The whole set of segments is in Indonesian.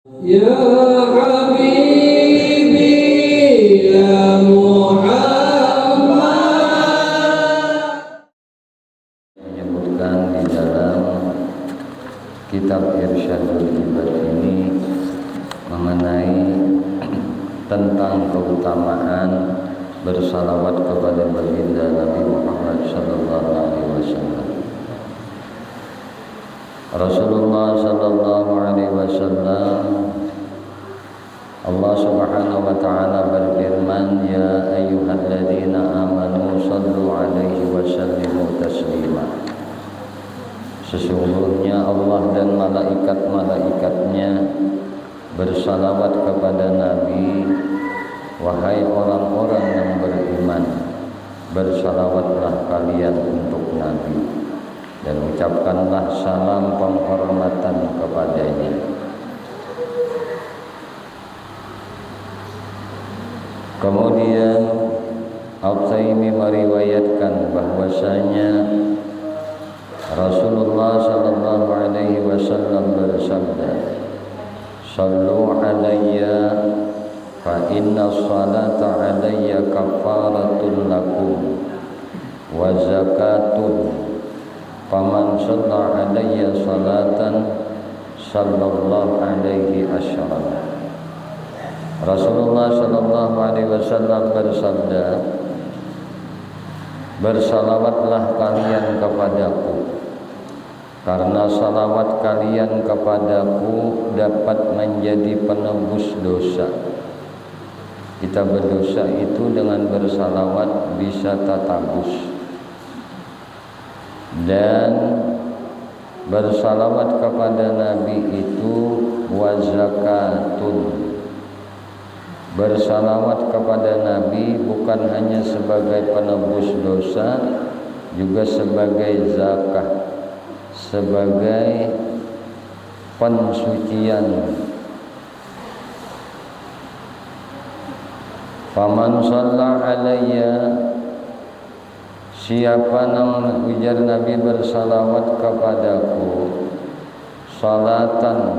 Ya Habibi ya Muhammad. Menyebutkan di dalam kitab Irsyadul Ibad ini mengenai tentang keutamaan bersalawat kepada baginda Nabi Muhammad sallallahu alaihi wasallam. Rasulullah sallallahu alaihi wasallam, Allah Subhanahu wa taala berfirman, ya ayyuhalladzina amanu sallu alaihi wa sallimu taslima. Sesungguhnya Allah dan malaikat-malaikatnya bersalawat kepada Nabi. Wahai orang-orang yang beriman, bersalawatlah kalian untuk Nabi dan ucapkanlah salam penghormatan kepadanya. Kemudian Al-Taimi meriwayatkan bahwasanya Rasulullah sallallahu alaihi wasallam bersabda, "Shallu alayya fa inna salata alayya kafaratun lakum wa zakatun. Faman shalla alayya salatan sallallahu alaihi asyara." Rasulullah sallallahu alaihi wasallam bersabda, bersalawatlah kalian kepadaku, karena salawat kalian kepadaku dapat menjadi penebus dosa. Kita berdosa itu dengan bersalawat bisa tatabus. Dan bersalawat kepada Nabi itu wazakatun. Bersalawat kepada Nabi bukan hanya sebagai penebus dosa, juga sebagai zakah, sebagai pensucian. Faman shalla alayya, siapa yang ujar Nabi bersalawat kepadaku, salatan,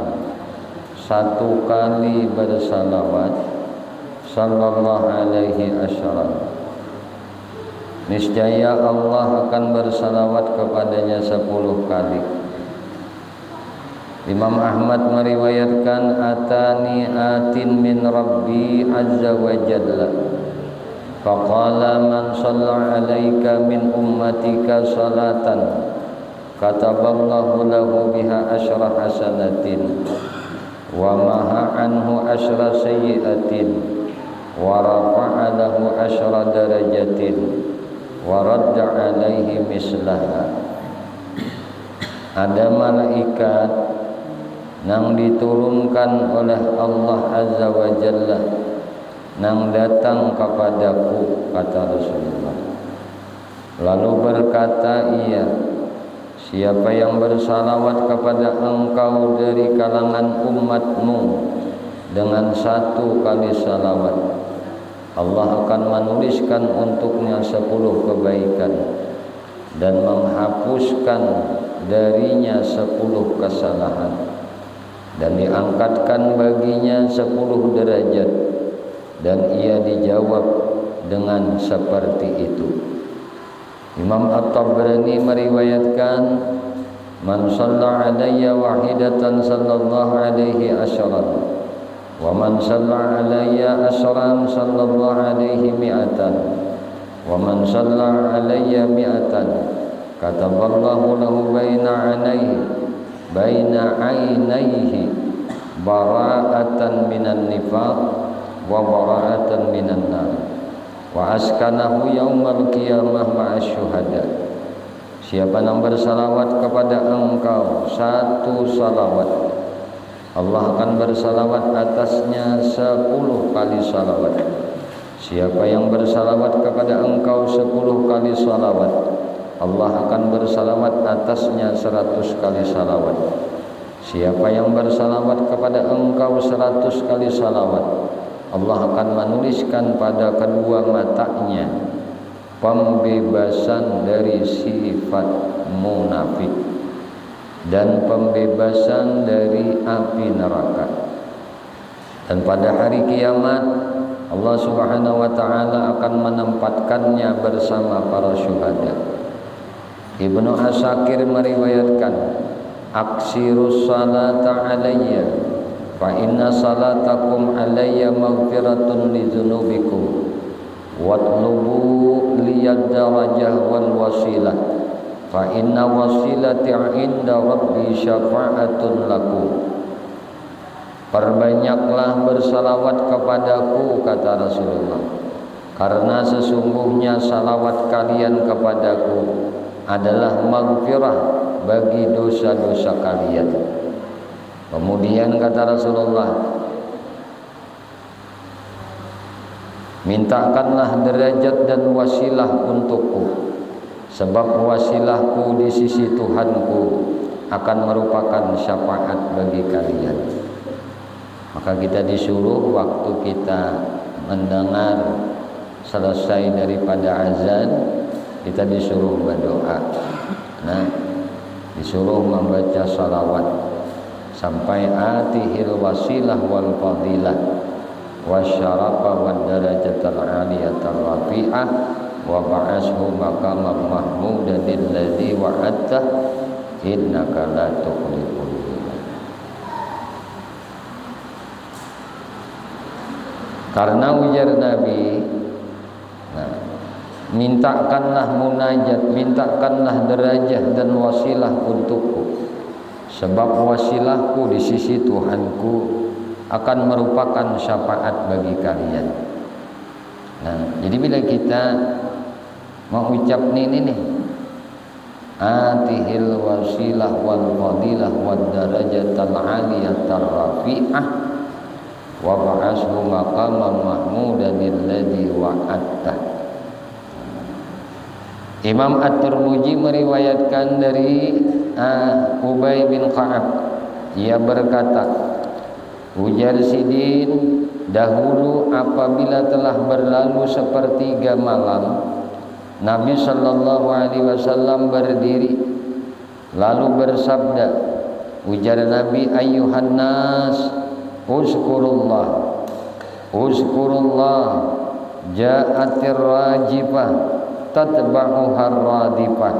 satu kali bersalawat, sallallahu alaihi asyara, niscaya Allah akan bersalawat kepadanya 10 kali. Imam Ahmad meriwayatkan, atani atin min Rabbi azza wa jalla faqala man shalla alaika min ummatika salatan kataballahu lahu biha asyra hasanatin wa maha anhu asyra sayyiatin wa rafa'a lahu asyra darajatin wa radda alaihi mislaha. Ada malaikat yang diturunkan oleh Allah Azza wa Jalla yang datang kepadaku, kata Rasulullah. Lalu berkata ia, siapa yang bersalawat kepada engkau dari kalangan umatmu dengan 1 kali salawat, Allah akan menuliskan untuknya 10 kebaikan dan menghapuskan darinya 10 kesalahan, dan diangkatkan baginya 10 derajat, dan ia dijawab dengan seperti itu. Imam At-Tabrani meriwayatkan, man shalla alayya wahidatan sallallahu alaihi asyran wa man shalla alayya asyran sallallahu alaihi mi'atan wa man shalla alayya mi'atan kataballahu lahu baina ainaihi bara'atan minan nifaq wa bara'atan minan nar wa askanahu yaumal qiyamah ma'as syuhada. Siapa yang bersalawat kepada engkau 1 salawat, Allah akan bersalawat atasnya 10 kali salawat. Siapa yang bersalawat kepada engkau 10 kali salawat, Allah akan bersalawat atasnya 100 kali salawat. Siapa yang bersalawat kepada engkau 100 kali salawat, Allah akan menuliskan pada kedua matanya pembebasan dari sifat munafik dan pembebasan dari api neraka. Dan pada hari kiamat Allah Subhanahu wa taala akan menempatkannya bersama para syuhada. Ibnu Asakir meriwayatkan, aksirus salata alayya fa inna salatakum alayya maghfiratun li dzunubikum watlubu liyad darajah wal wasilah fa inna wasilati 'inda rabbi syafa'atun lakum. Perbanyaklah bersalawat kepadaku, kata Rasulullah, karena sesungguhnya salawat kalian kepadaku adalah maghfirah bagi dosa-dosa kalian. Kemudian kata Rasulullah, mintakanlah derajat dan wasilah untukku, sebab wasilahku di sisi Tuhanku akan merupakan syafaat bagi kalian. Maka kita disuruh waktu kita mendengar selesai daripada azan, kita disuruh berdoa. Nah, disuruh membaca salawat sampai atihil wasilah wal fadilah wasyarafa wad darajatal aliyatal rafi'ah wa ba'ashu maqamam mahmudan alladzi wa'adta innaka la tukhliful mi'ad. Karena ujar Nabi, nah, mintakanlah munajat, mintakanlah derajat dan wasilah untukku, sebab wasilahku di sisi Tuhanku akan merupakan syafaat bagi kalian. Nah, jadi bila kita mengucap ini nih, atihil wasilah wal fadilah wad darajatal aliyatar rafi'ah wa ba'ashu maqaman mahmudan alladzi wa'adta. Imam At-Tirmidzi meriwayatkan dari Ubay bin Ka'ab, ia berkata, ujar Sidin, dahulu apabila telah berlalu sepertiga malam, Nabi sallallahu alaihi wasallam berdiri lalu bersabda, ujar Nabi, ayyuhan nas uzkurullah uzkurullah ja'atir rajifah tatba'uhar radifah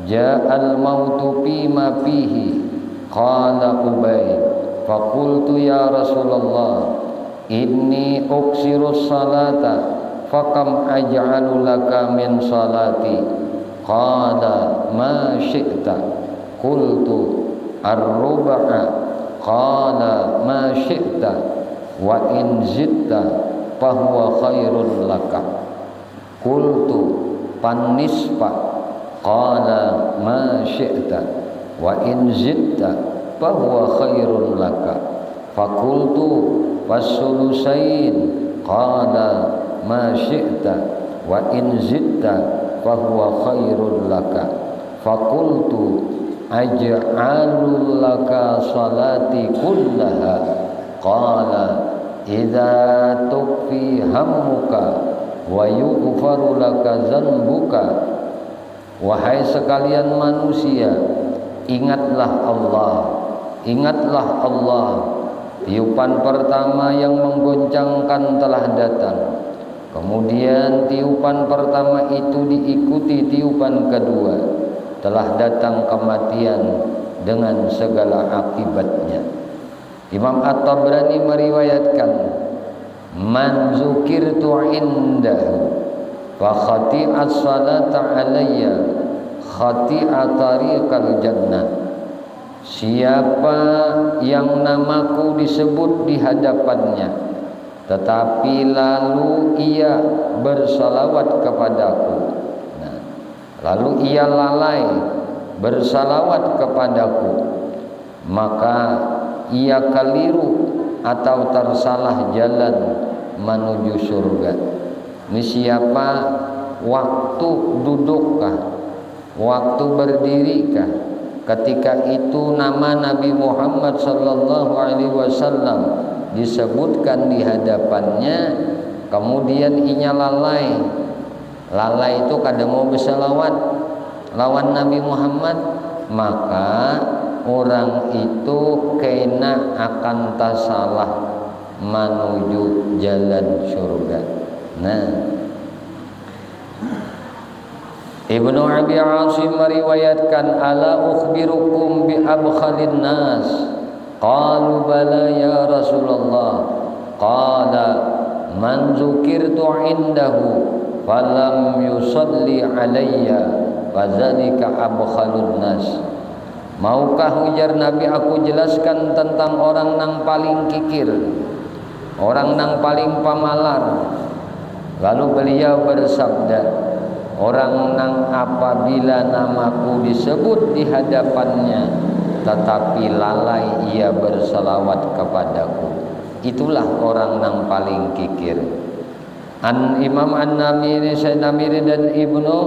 ja'al mautu fima fihi qala Ubay faqultu ya Rasulullah inni uksirus salata faqam aj'alu laka min salati qala ma syi'ta qultu ar-ruba'a qala ma syi'ta wa in zidta fahuwa khairun laka qultu pan-nisfa qala ma syi'ta wa in zidta fahuwa khairun laka faqultu was-sulusain qala ma syi'ta wa in zidta fahuwa khairun laka faqultu aj'alu laka salati kullaha qala idza tukfi hammuka wa yughfaru laka dzanbuka. Wahai sekalian manusia, ingatlah Allah, ingatlah Allah. Tiupan pertama yang menggoncangkan telah datang. Kemudian tiupan pertama itu diikuti tiupan kedua. Telah datang kematian dengan segala akibatnya. Imam At-Tabrani meriwayatkan, man zukirtu indahu fa khati'at salata alayya khati'at tariqal jannah. Siapa yang namaku disebut di hadapannya tetapi lalu ia bersalawat kepadaku, nah, lalu ia lalai bersalawat kepadaku, maka ia keliru atau tersalah jalan menuju surga. Ini siapa? Waktu dudukkah? Waktu berdirikah? Ketika itu nama Nabi Muhammad sallallahu alaihi wasallam disebutkan di hadapannya, kemudian inya lalai. Lalai itu kada mau bersalawat lawan Nabi Muhammad, maka orang itu kena akan tasalah menuju jalan surga. Nah, Ibnu Abi Asim meriwayatkan, ala ukhbirukum bi abkhalin nas, qalu bala ya Rasulullah, qala man zukirtu indahu falam yusalli alayya fadzalika abkhalun nas. Maukah, ujar Nabi, aku jelaskan tentang orang nang paling kikir, orang nang paling pamalar. Lalu beliau bersabda, orang nang apabila namaku disebut di hadapannya tetapi lalai ia berselawat kepadaku, itulah orang nang paling kikir. An Imam An-Namiri, Namiri dan Ibnu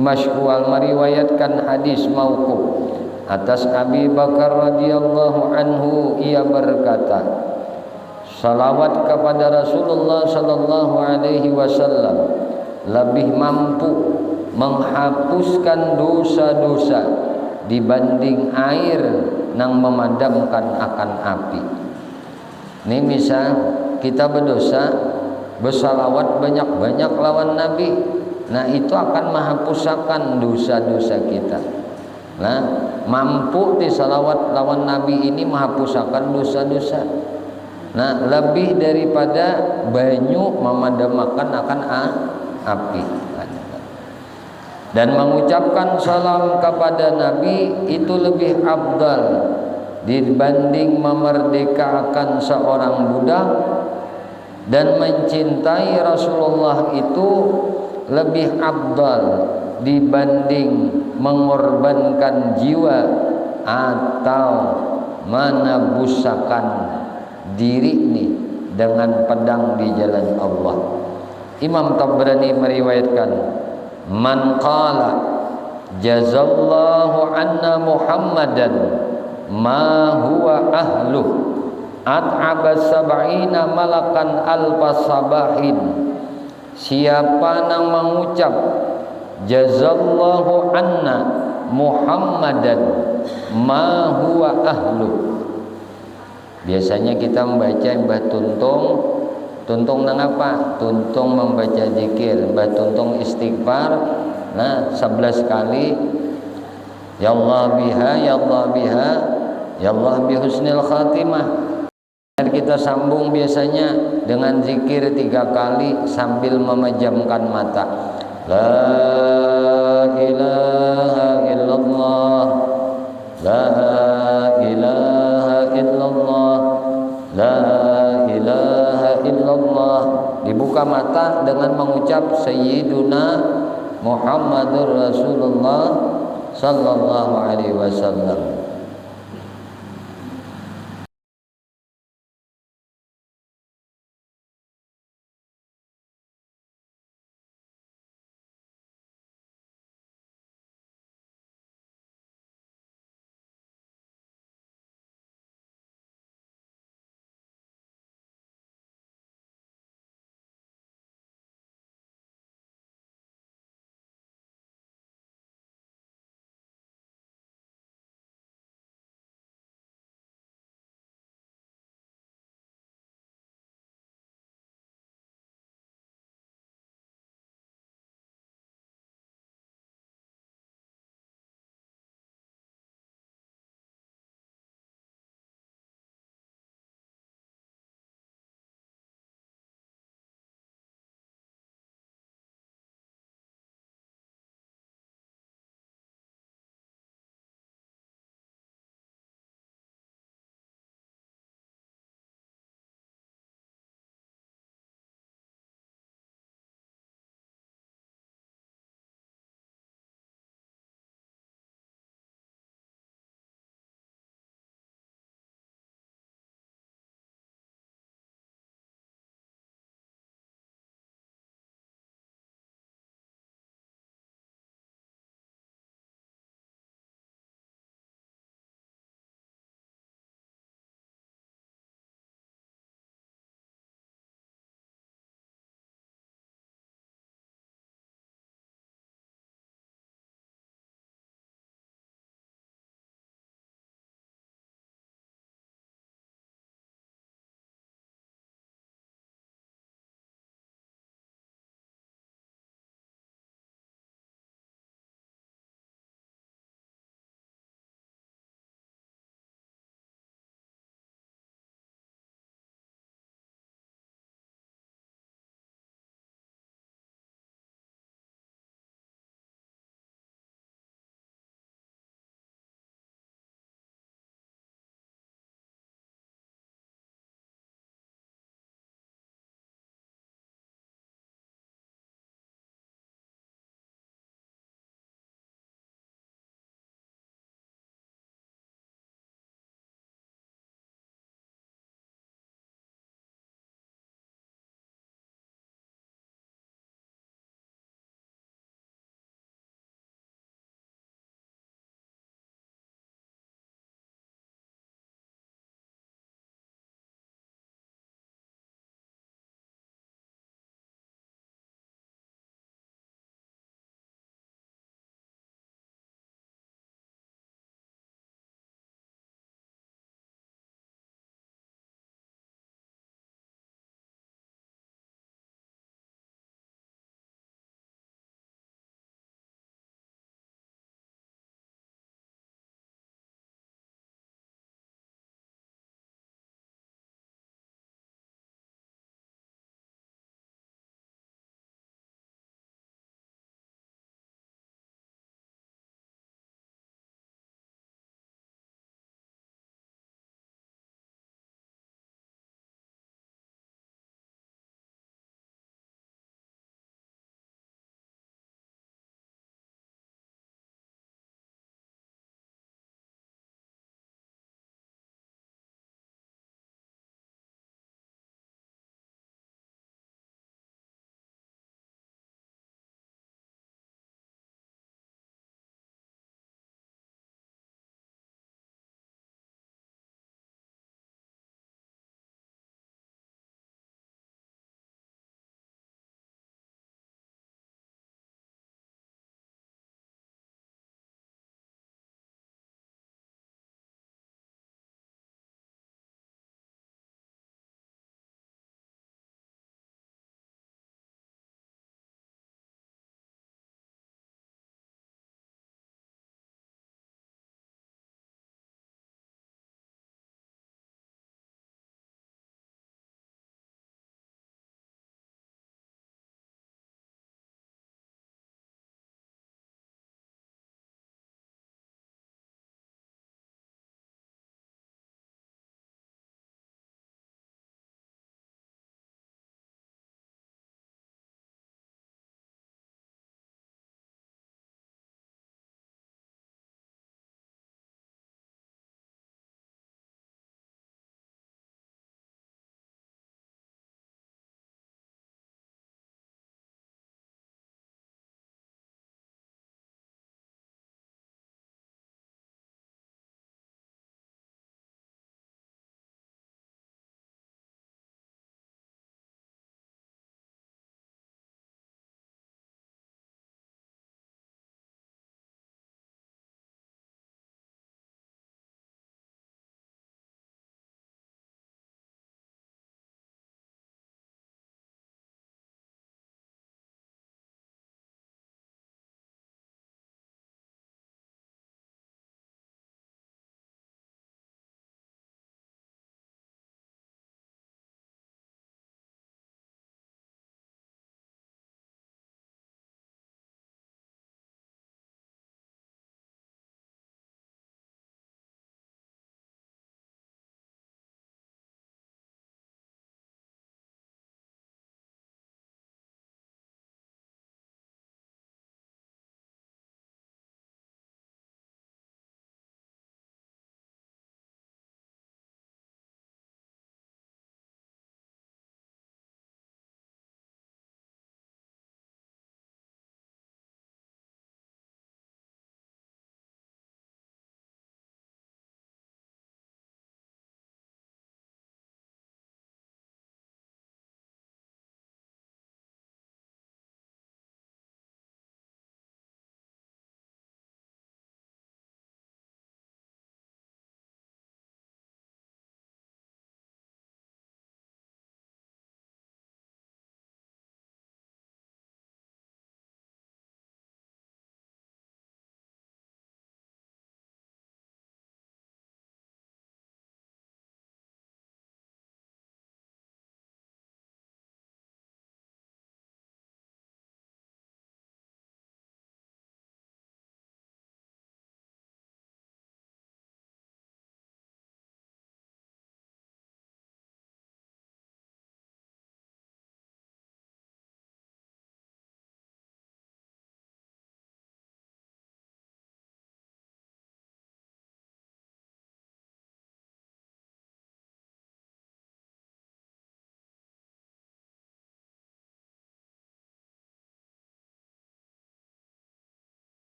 Mashkual meriwayatkan hadis mauquf atas Abi Bakar radhiyallahu anhu, ia berkata, salawat kepada Rasulullah sallallahu alaihi wasallam lebih mampu menghapuskan dosa-dosa dibanding air yang memadamkan akan api. Ini misal kita berdosa, bersalawat banyak-banyak lawan Nabi, nah itu akan menghapuskan dosa-dosa kita. Nah, mampu disalawat lawan Nabi ini menghapuskan dosa-dosa. Nah, lebih daripada banyu memadamkan akan api. Dan mengucapkan salam kepada Nabi itu lebih afdal dibanding memerdekakan seorang budak, dan mencintai Rasulullah itu lebih afdal dibanding mengorbankan jiwa atau menabusakan diri ini dengan pedang di jalan Allah. Imam Tabrani meriwayatkan, man qala jazallahu anna Muhammadan ma huwa ahluh at'aba sab'ina malakan alfa sabahin. Siapa yang mengucap jazallahu anna Muhammadan ma huwa ahluh. Biasanya kita membaca Mbah Tuntung nang apa? Tuntung membaca zikir, Mbah Tuntung istighfar. Nah, 11 kali ya Allah biha, ya Allah biha, ya Allah bihusnil khatimah. Kita sambung biasanya dengan zikir 3 kali sambil memejamkan mata. La ilaha illallah, la ilaha illallah, la ilaha illallah. Dibuka mata dengan mengucap Sayyiduna Muhammadur Rasulullah sallallahu alaihi wasallam.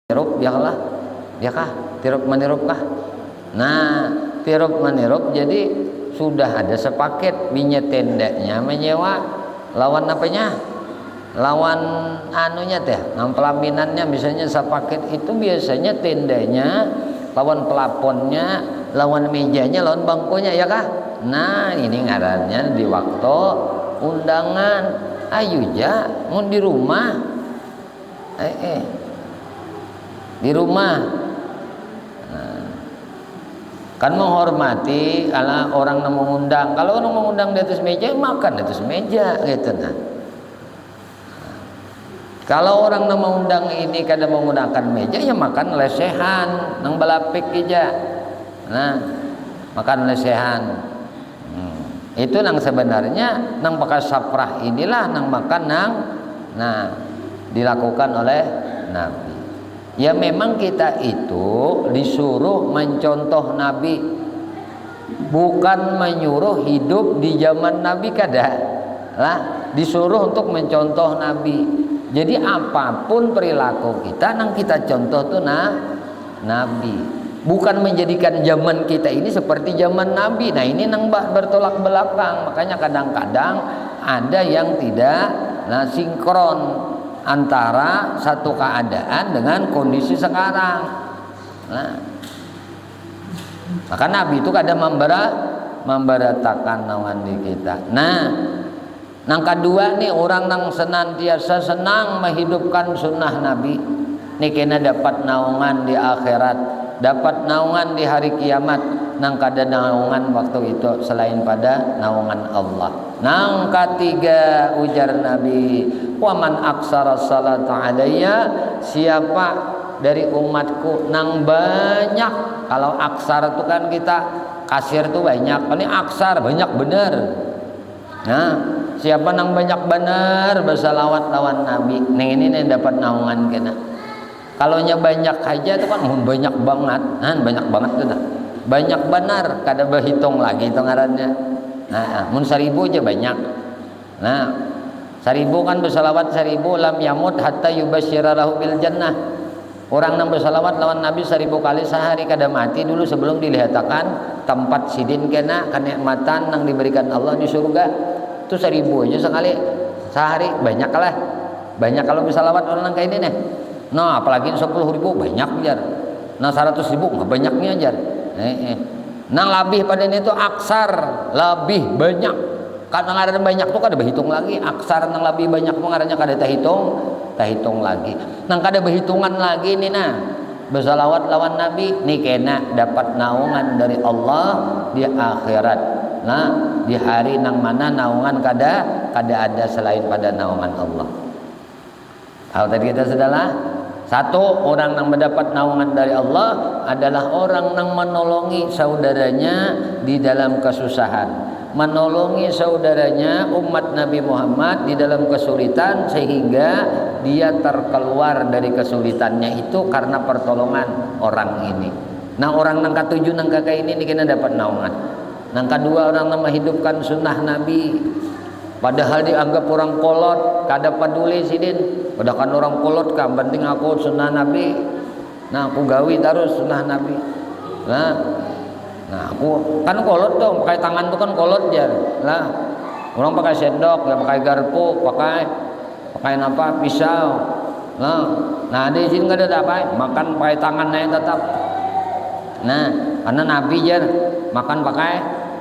manirup ya lah, ya kah? Tirup manirup kah? Nah, tirup manirup jadi sudah ada sepaket minyak tendanya menyewa lawan apanya? Lawan anunya teh, pelaminannya misalnya sepaket itu biasanya tendanya, lawan pelaponnya, lawan mejanya, lawan bangkunya ya kah? Nah, ini ngarannya di waktu undangan. Ayo ja, mau di rumah. Di rumah. Nah, kan menghormati ala orang yang mengundang. Kalau orang mengundang di atas meja, makan di atas meja gitu nah. Kalau orang yang mengundang ini kada menggunakan meja ya makan lesehan nang balapik aja. Nah, makan lesehan. Itu nang sebenarnya nang bekas saprah inilah nang makan nang dilakukan oleh Nabi. Ya memang kita itu disuruh mencontoh Nabi, bukan menyuruh hidup di zaman Nabi kada lah, disuruh untuk mencontoh Nabi. Jadi apapun perilaku kita nang kita contoh tuh Nabi. Bukan menjadikan zaman kita ini seperti zaman Nabi. Nah ini nang bertolak belakang. Makanya kadang-kadang ada yang tidak sinkron antara satu keadaan dengan kondisi sekarang. Nah, maka Nabi itu kadang memberatakan nawan di kita. Nah, nang kedua nih orang nang senantiasa senang menghidupkan sunnah Nabi. Nih kena dapat naungan di akhirat, dapat naungan di hari kiamat. Nang kada naungan waktu itu selain pada naungan Allah. Nang ketiga ujar Nabi, wa man aksara salata alayya, siapa dari umatku nang banyak. Kalau aksar itu kan kita kasir tuh banyak, ini aksar banyak bener. Nah, siapa nang banyak bener bersalawat lawan Nabi, nih ini nih dapat naungan kena. Kalau nya banyak aja itu kan banyak banget, banyak banget tuh dah. Banyak benar, kada berhitung lagi itu ngarannya. Nah, mun 1000 aja banyak. Nah, 1000 kan bersalawat 1000 lam yamut hatta yubasyira lahu bil jannah. Orang nang bersalawat lawan Nabi 1000 kali sehari kada mati dulu sebelum dilihatkan tempat sidin kena kenikmatan nang diberikan Allah di surga. Itu 1000 aja sekali sehari banyak lah. Banyak kalau bersalawat orang kayak ini nih. Nah, apalagi 10.000 banyak jar. Nah, 100.000 nggak banyaknya jar. Nah, lebih pada ini itu aksar, lebih banyak. Kadang ada banyak tuh kada berhitung lagi. Aksar nang lebih banyak tuh ngarannya kada terhitung lagi. Nang kada berhitungan lagi nih nah. Bersalawat lawan Nabi nih kena dapat naungan dari Allah di akhirat. Nah, di hari nang mana naungan kada ada selain pada naungan Allah. Kalau tadi kita sudahlah, satu orang yang mendapat naungan dari Allah adalah orang yang menolongi saudaranya di dalam kesusahan, menolongi saudaranya umat Nabi Muhammad di dalam kesulitan sehingga dia terkeluar dari kesulitannya itu karena pertolongan orang ini. Nah, orang yang ketujuh nang kakak ini kena dapat naungan. Nang kedua orang yang menghidupkan sunnah Nabi. Padahal dianggap orang kolot, kada peduli sidin. Padahal kan orang kolot kan, penting aku sunnah Nabi. Nah, aku gawi terus sunnah Nabi. Nah aku kan kolot tuh, pakai tangan tuh kan kolot jar. Lah, orang pakai sendok, ya pakai garpu, pakai apa? Pisau. Nah di sini nggak ada apa, makan pakai tangannya tetap. Nah, karena Nabi jar makan pakai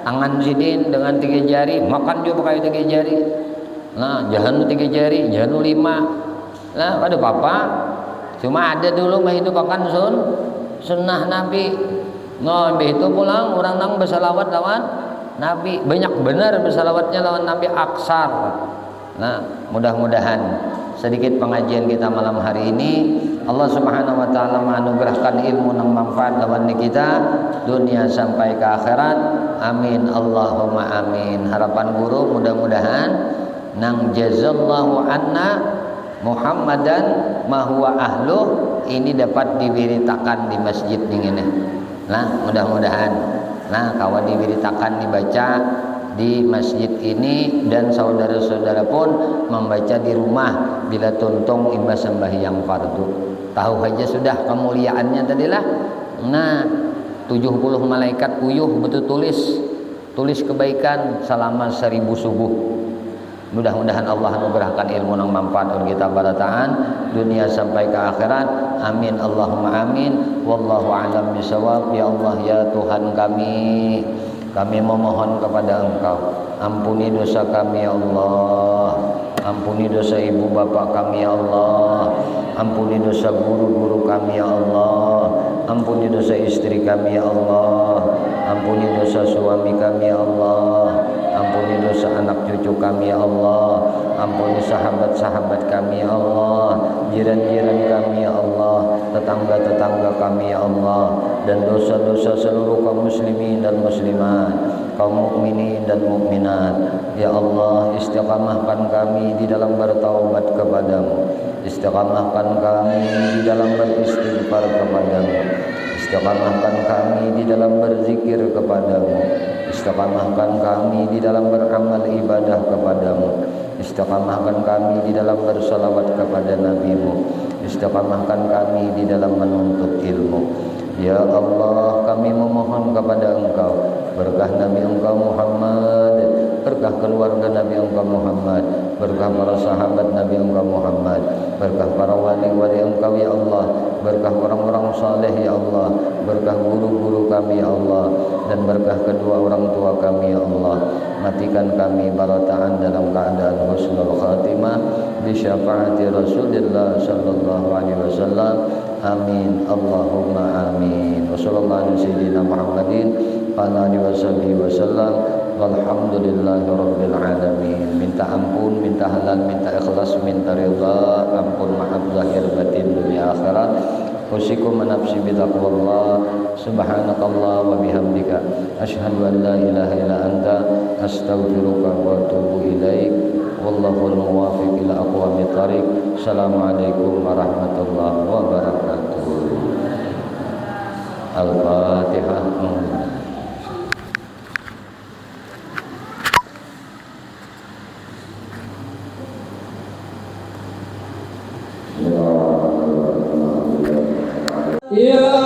tangan sidin dengan 3 jari, makan juga pakai 3 jari. Nah, jalan 3 jari, jalan 5. Nah, ada apa? Cuma ada dulu mah itu bahkan sunnah Nabi. Nah, itu pulang orang nang bersalawat lawan Nabi. Banyak benar bersalawatnya lawan Nabi aksar. Nah, mudah-mudahan sedikit pengajian kita malam hari ini Allah Subhanahu wa taala menganugerahkan ilmu nang manfaat lawan kita dunia sampai ke akhirat. Amin Allahumma amin. Harapan guru mudah-mudahan nang jazallahu anna Muhammadan ma huwa ahluh ini dapat diberitakan di masjid ini. Nah, mudah-mudahan nah kawan diberitakan dibaca di masjid ini, dan saudara-saudara pun membaca di rumah bila tuntung imam sembahyang fardu. Tahu aja sudah kemuliaannya tadilah. Nah, 70 malaikat uyuh betul tulis kebaikan selama 1000 subuh. Mudah-mudahan Allah anugerahkan ilmu yang manfaat untuk kita barataan dunia sampai ke akhirat. Amin Allahumma amin. Wallahu a'lam bishawab. Ya Allah ya Tuhan kami memohon kepada Engkau, ampuni dosa kami ya Allah, ampuni dosa ibu bapak kami ya Allah, ampuni dosa guru-guru kami ya Allah, ampuni dosa istri kami ya Allah, ampuni dosa suami kami ya Allah, ampuni dosa anak cucu kami ya Allah, ampuni sahabat-sahabat kami ya Allah, jiran-jiran kami ya Allah, tetangga-tetangga kami ya Allah, dan dosa-dosa seluruh kaum muslimin dan muslimat, kaum mukminin dan mukminat. Ya Allah, istiqamahkan kami di dalam bertaubat kepadamu, istiqamahkan kami di dalam beristighfar kepadamu, istiqamahkan kami di dalam berzikir kepadamu, istiqamahkan kami di dalam beramal ibadah kepadamu, istiqamahkan kami di dalam bersalawat kepada nabimu, istiqamahkan kami di dalam menuntut ilmu. Ya Allah, kami memohon kepada Engkau berkah Nabi Engkau Muhammad, berkah keluarga Nabi Engkau Muhammad, berkah para sahabat Nabi Engkau Muhammad, berkah para wali-wali Engkau ya Allah, berkah orang-orang saleh ya Allah, berkah guru-guru kami ya Allah, dan berkah kedua orang tua kami ya Allah. Matikan kami barataan dalam keadaan husnul khatimah bi syafaati Rasulillah sallallahu alaihi wasallam. Amin Allahumma amin. Wassallallahu ala sayyidina Muhammadin wa ala alihi wasallam. Walhamdulillahi rabbil alamin. Minta ampun, minta halal, minta ikhlas, minta ridha, ampun maaf zahir batin dunia akhirat. Usikum nafsi bitaqwallah. Subhanakallah wa bihamdika asyhadu an la ilaha illa anta astaghfiruka wa atubu ilaik. Wallahul muwaffiq ila aqwamit thariq. Assalamualaikum warahmatullahi wabarakatuh. Al-Fatihah. Ya